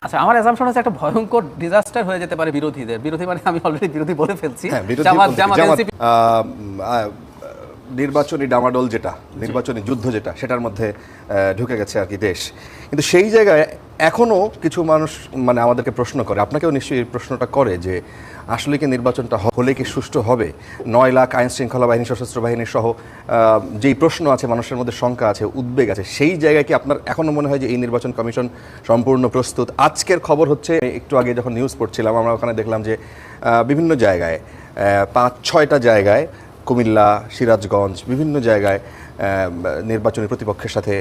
আচ্ছা, আমার অ্যাজাম্পশন হচ্ছে একটা ভয়ঙ্কর ডিজাস্টার হয়ে যেতে পারে বিরোধীদের। বিরোধী মানে আমি অলরেডি বিরোধী বলে ফেলছি। নির্বাচনী ডামাডোল যেটা, নির্বাচনী যুদ্ধ যেটা, সেটার মধ্যে ঢুকে গেছে আর কি দেশ। কিন্তু সেই জায়গায় এখনো কিছু মানুষ মানে আমাদেরকে প্রশ্ন করে, আপনাকেও নিশ্চয়ই এই প্রশ্নটা করে যে আসলে কি নির্বাচনটা হলে কি সুষ্ঠু হবে? 9 লাখ আইন শৃঙ্খলা বাহিনী, সশস্ত্র বাহিনী সহ যেই প্রশ্ন আছে, মানুষের মধ্যে শঙ্কা আছে, উদ্বেগ আছে, সেই জায়গায় কি আপনার এখনো মনে হয় যে এই নির্বাচন কমিশন সম্পূর্ণ প্রস্তুত? আজকের খবর হচ্ছে, একটু আগে যখন নিউজ পড়ছিলাম আমরা ওখানে দেখলাম যে বিভিন্ন জায়গায় 5-6টা জায়গায়, কুমিল্লা, সিরাজগঞ্জ, বিভিন্ন জায়গায় নির্বাচনী প্রতিপক্ষের সাথে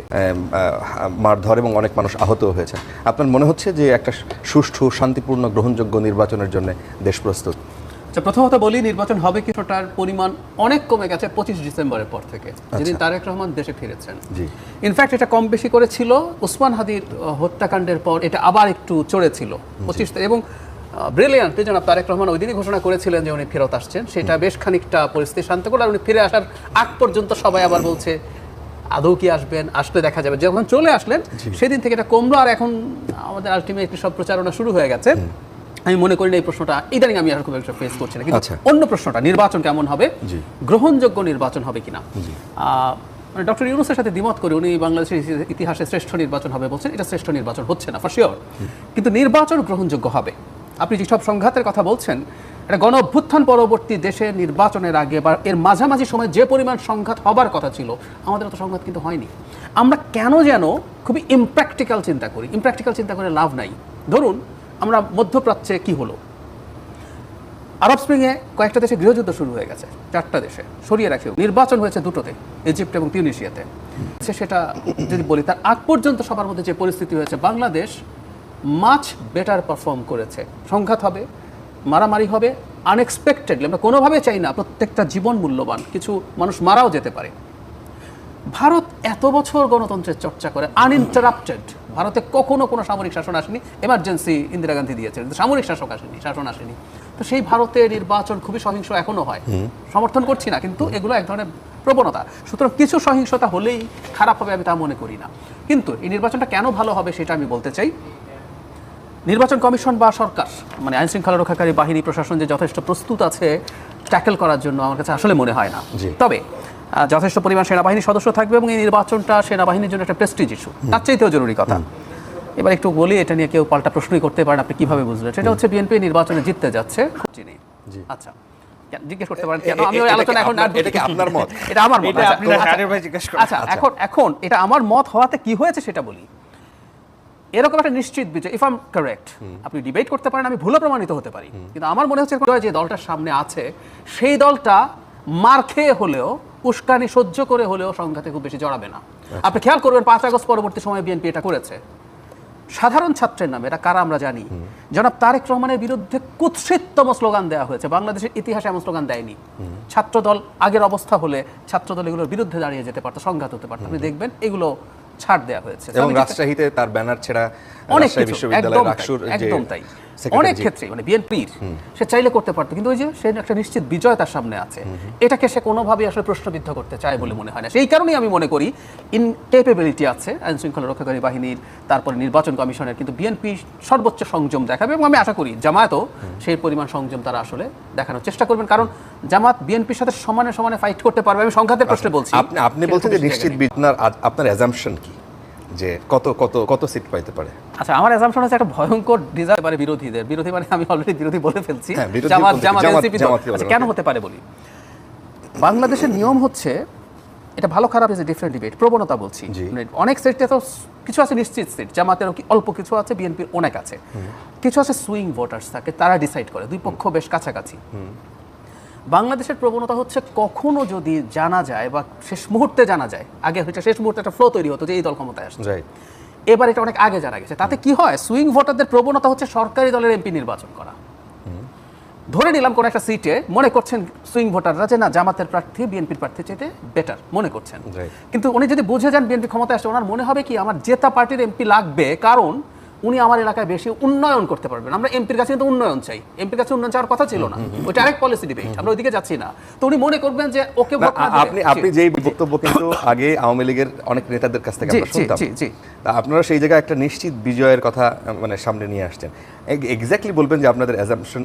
মারধর এবং অনেক মানুষ আহত হয়েছে। আপনার মনে হচ্ছে যে একটা সুষ্ঠু, শান্তিপূর্ণ, গ্রহণযোগ্য নির্বাচনের জন্য দেশ প্রস্তুত? আচ্ছা, প্রথমত বলি, নির্বাচন হবে কি সেটার পরিমাণ অনেক কমে গেছে 25 ডিসেম্বরের পর থেকে, যেদিন তারেক রহমান দেশে ফিরেছেন। ইনফ্যাক্ট এটা কম বেশি করেছিল ওসমান হাদির হত্যাকাণ্ডের পর, এটা আবার একটু চড়েছিল 25, এবং ব্রিলিয়ান্ট জনাব তারেক রহমান ওই দিনই ঘোষণা করেছিলেন যে উনি ফেরত আসছেন। সেটা বেশ খানিকটা পরিস্থিতি শান্ত করল। আর উনি ফিরে আসার আগ পর্যন্ত সবাই আবার বলছে আদৌ কি আসবেন, আসলে দেখা যাবে। যখন চলে আসলেন সেদিন থেকে এটা কমলো, আর এখন আমাদের আলটিমেটলি সব প্রচারণা শুরু হয়ে গেছে। আমি মনে করি না এই প্রশ্নটা ইদানিং আমি আর খুব একটা ফেস করছি না। কিন্তু অন্য প্রশ্নটা, নির্বাচন কেমন হবে, গ্রহণযোগ্য নির্বাচন হবে কিনা, মানে ডক্টর ইউনূসের সাথে দ্বিমত করে উনি বাংলাদেশের ইতিহাসে শ্রেষ্ঠ নির্বাচন হবে বলছেন। এটা শ্রেষ্ঠ নির্বাচন হচ্ছে না ফর শিওর, কিন্তু নির্বাচন গ্রহণযোগ্য হবে। আপনি যেসব সংঘাতের কথা বলছেন, এটা গণ অভ্যুত্থান পরবর্তী দেশে নির্বাচনের আগে বা এর মাঝামাঝি সময় যে পরিমাণ সংঘাত হবার কথা ছিল, আমাদের তো সংঘাত কিন্তু হয়নি। আমরা কেন যেন খুবই ইমপ্র্যাকটিক্যাল চিন্তা করি। ইমপ্র্যাকটিক্যাল চিন্তা করে লাভ নাই। ধরুন আমরা মধ্যপ্রাচ্যে কি হলো, আরব স্প্রিংয়ে কয়েকটা দেশে গৃহযুদ্ধ শুরু হয়ে গেছে, 4টা দেশে সরিয়ে রাখে। নির্বাচন হয়েছে 2টোতে, ইজিপ্ট এবং তিউনিসিয়াতে। সেটা যদি বলি, তার আগ পর্যন্ত সবার মধ্যে যে পরিস্থিতি হয়েছে, বাংলাদেশ মাচ বেটার পারফর্ম করেছে। সংঘাত হবে, মারামারি হবে, আনএক্সপেক্টেডলি, আমরা কোনোভাবে চাই না, প্রত্যেকটা জীবন মূল্যবান, কিছু মানুষ মারাও যেতে পারে। ভারত এত বছর গণতন্ত্রের চর্চা করে আনইন্টারাপ্টেড। ভারতে কখনো কোনো সামরিক শাসন আসেনি, এমার্জেন্সি ইন্দিরা গান্ধী দিয়েছেন, সামরিক শাসন আসেনি। তো সেই ভারতের নির্বাচন খুবই সহিংস এখনো হয়। সমর্থন করছি না, কিন্তু এগুলো এক ধরনের প্রবণতা। সুতরাং কিছু সহিংসতা হলেই খারাপ হবে আমি তা মনে করি না। কিন্তু এই নির্বাচনটা কেন ভালো হবে সেটা আমি বলতে চাই। নির্বাচন কমিশন বা সরকার, মানে আইন শৃঙ্খলা রক্ষাকারী বাহিনী, প্রশাসন যে যথেষ্ট প্রস্তুত আছে ট্যাকেল করার জন্য, আমার কাছে আসলে মনে হয় না। তবে যথেষ্ট পরিমাণ সেনাবাহিনীর সদস্য থাকবে এবং এই নির্বাচনটা সেনাবাহিনীর জন্য একটা প্রেস্টিজ ইস্যু, তার চাইতেও জরুরি কথা। এবার একটু বলি, এটা নিয়ে কেউ পাল্টা প্রশ্নই করতে পারেন, আপনি কিভাবে বুঝলেন? সেটা হচ্ছে বিএনপি নির্বাচনে জিততে যাচ্ছে। আচ্ছা, জিজ্ঞেস করতে পারেন কেন আমি ওই আলোচনা এখন, এটা কি আপনার মত? এটা আমার মত। আচ্ছা, এখন এটা আমার মত হওয়াতে কি হয়েছে সেটা বলি। এরকম একটা নিশ্চিত বিজয়, ইফ আই এম কারেক্ট, আপনি ডিবেট করতে পারেন, আমি ভুলও প্রমাণিত হতে পারি, কিন্তু আমার মনে হচ্ছে যে দলটার সামনে আছে সেই দলটা মার খেয়ে হলেও, উস্কানি সহ্য করে হলেও সংঘাতে খুব বেশি জড়াবে না। আপনি খেয়াল করবেন 5 আগস্ট পরবর্তী সময়ে বিএনপি এটা করেছে সাধারণ ছাত্রের নামে। এটা কারা আমরা জানি। জনাব তারেক রহমানের বিরুদ্ধে কুৎসিততম স্লোগান দেওয়া হয়েছে, বাংলাদেশের ইতিহাসে এমন স্লোগান দেয়নি। ছাত্রদল আগের অবস্থা হলে ছাত্রদল এগুলোর বিরুদ্ধে দাঁড়িয়ে যেতে পারতো, সংঘাত হতে পারতো। আপনি দেখবেন এগুলো ছাড় দেওয়া হয়েছে, এবং রাজশাহীতে তার ব্যানার ছেড়া অনেক বিশ্ববিদ্যালয়, একদম তাই। অনেক ক্ষেত্রে মানে বিএনপির সে চাইলে করতে পারতো, কিন্তু ওই যে সে একটা নিশ্চিত বিজয় তার সামনে আছে, এটাকে সে কোনোভাবেই আসলে প্রশ্নবিদ্ধ করতে চায় বলে মনে হয় না। সেই কারণেই আমি মনে করি ইনকেপেবিলিটি আছে আইন শৃঙ্খলা রক্ষাকারী বাহিনীর, তারপরে নির্বাচন কমিশনের, কিন্তু বিএনপি সর্বোচ্চ সংযম দেখাবে এবং আমি আশা করি জামায়াতও সেই পরিমাণ সংযম তারা আসলে দেখানোর চেষ্টা করবেন, কারণ জামাত বিএনপির সাথে সমানে সমানে ফাইট করতে পারবে। আমি সংঘাতের প্রশ্নে বলছি। আপনি বলছেন যে নিশ্চিত, আপনার অ্যাজাম্পশন কি যে কত সিট পাইতে পারে? আচ্ছা, আমার অ্যাজাম্পশন হচ্ছে একটা ভয়ঙ্কর ডিজাস্টার পারে বিরোধীদের। বিরোধী মানে আমি অলরেডি বিরোধী বলে ফেলছি। কেন হতে পারে বলি। বাংলাদেশের নিয়ম হচ্ছে, এটা ভালো খারাপ ইজ এ ডিফারেন্ট ডিবেট, প্রবণতা বলছি। অনেক সিটে তো কিছু আছে নিশ্চিত সিট, জামাতের অল্প কিছু আছে, বিএনপির অনেক আছে। কিছু আছে সুইং ভোটার্স থাকে, তারা ডিসাইড করে, দুই পক্ষ বেশ কাছাকাছি। বাংলাদেশের প্রবণতা হচ্ছে, কখনো যদি জানা যায় বা শেষ মুহূর্তে জানা যায়, আগে হচ্ছে শেষ মুহূর্তে একটা ফ্লো তৈরি হতো যে এই দল ক্ষমতায় আসছে, এবার এটা অনেক আগে জানা গেছে। তাতে কি হয়, সুইং ভোটারদের প্রবণতা হচ্ছে সরকারি দলের এমপি নির্বাচন করা। ধরে নিলাম কোন একটা সিটে মনে করছেন সুইং ভোটাররা যে না, জামাতের প্রার্থী বিএনপির প্রার্থীর চেয়ে বেটার মনে করছেন, কিন্তু উনি যদি বুঝে যান বিএনপি ক্ষমতায় আসছে, ওনার মনে হবে কি আমার জেতা পার্টির এমপি লাগবে, কারণ উনি আমার এলাকায় বেশি উন্নয়ন করতে পারবেন। আমরা এমপির কাছে কিন্তু উন্নয়ন চাই, এমপির কাছে উন্নয়ন চাওয়ার কথা ছিল না, ওইটা আরেক পলিসি ডিবেট, আমরা ওইদিকে যাচ্ছি না। তো উনি মনে করবেন যে ওকে ভোট না দিলে- আপনি যেই বক্তব্য কিন্তু আগে আওয়ামী লীগের অনেক নেতাদের কাছ থেকে আমরা শুনতাম, তা আপনারা সেই জায়গায় একটা নিশ্চিত বিজয়ের কথা মানে সামনে নিয়ে আসছেন। এক্স্যাক্টলি বলবেন যে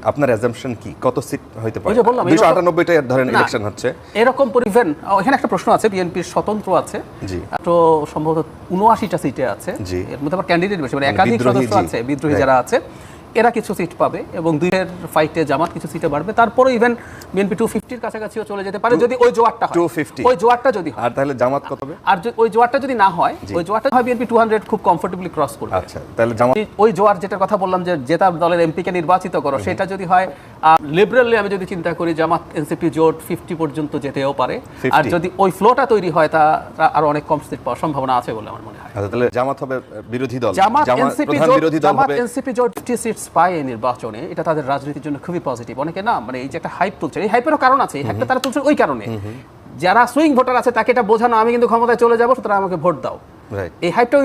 আপনার অ্যাজাম্পশন কি, কত সিট হইতে পারে? ওই যে বললাম, 298টা ধরেন না, ইলেকশন হচ্ছে এরকম পরিবেন। এখানে একটা প্রশ্ন আছে, বিএনপির স্বতন্ত্র আছে, জি। তো সম্ভবত 79টা সিটে আছে, জি। এর মধ্যে আবার ক্যান্ডিডেট বেশি, মানে একাধিক বিদ্রোহী, সদস্য জি। আছে, বিদ্রোহী Right. যারা আছে এরা কিছু সিট পাবে, এবং দুইয়ের ফাইটে জামাত কিছু সিটে বাড়বে। তারপরে ইভেন বিএনপি 250-র কাছাকাছিও চলে যেতে পারে যদি ওই জোয়ারটা হয়। 250 ওই জোয়ারটা যদি হয়, আর তাহলে জামাত কত হবে? আর ওই জোয়ারটা যদি না হয়, ওই জোয়ারটা হয় বিএনপি 200 খুব কমফোর্টেবলি ক্রস করবে। আচ্ছা, তাহলে জামাত ওই জোয়ার যেটার কথা বললাম যে জেতা দলের এমপিকে নির্বাচিত করো, সেটা যদি হয় লিবারেলি, আমি যদি চিন্তা করি জামাত এনসিপি জোট 50 পর্যন্ত যেতেও পারে। 50? আর যদি ওই ফ্লোটা তৈরি হয়, তা আরো অনেক কম সিট পাওয়ার সম্ভাবনা আছে বলে আমার মনে হয়। আচ্ছা, তাহলে জামাত হবে বিরোধী দল, জামাত এনসিপি প্রধান জোট, বিরোধী দল জামাত হবে। এনসিপি জোট 50 সিটস পায় এই নির্বাচনে, এটা তাদের রাজনীতির জন্য খুবই পজিটিভ। অনেকে না মানে এই যে একটা হাইপ তুলছে, এই হাইপেরও কারণ আছে, এই হাইপটা তারা তুলছে ওই কারণে যারা সুইং ভোটার আছে তাকে এটা বোঝানো আমি কিন্তু ক্ষমতায় চলে যাবো, সুতরাং আমাকে ভোট দাও, রাইট। এই হাইপটা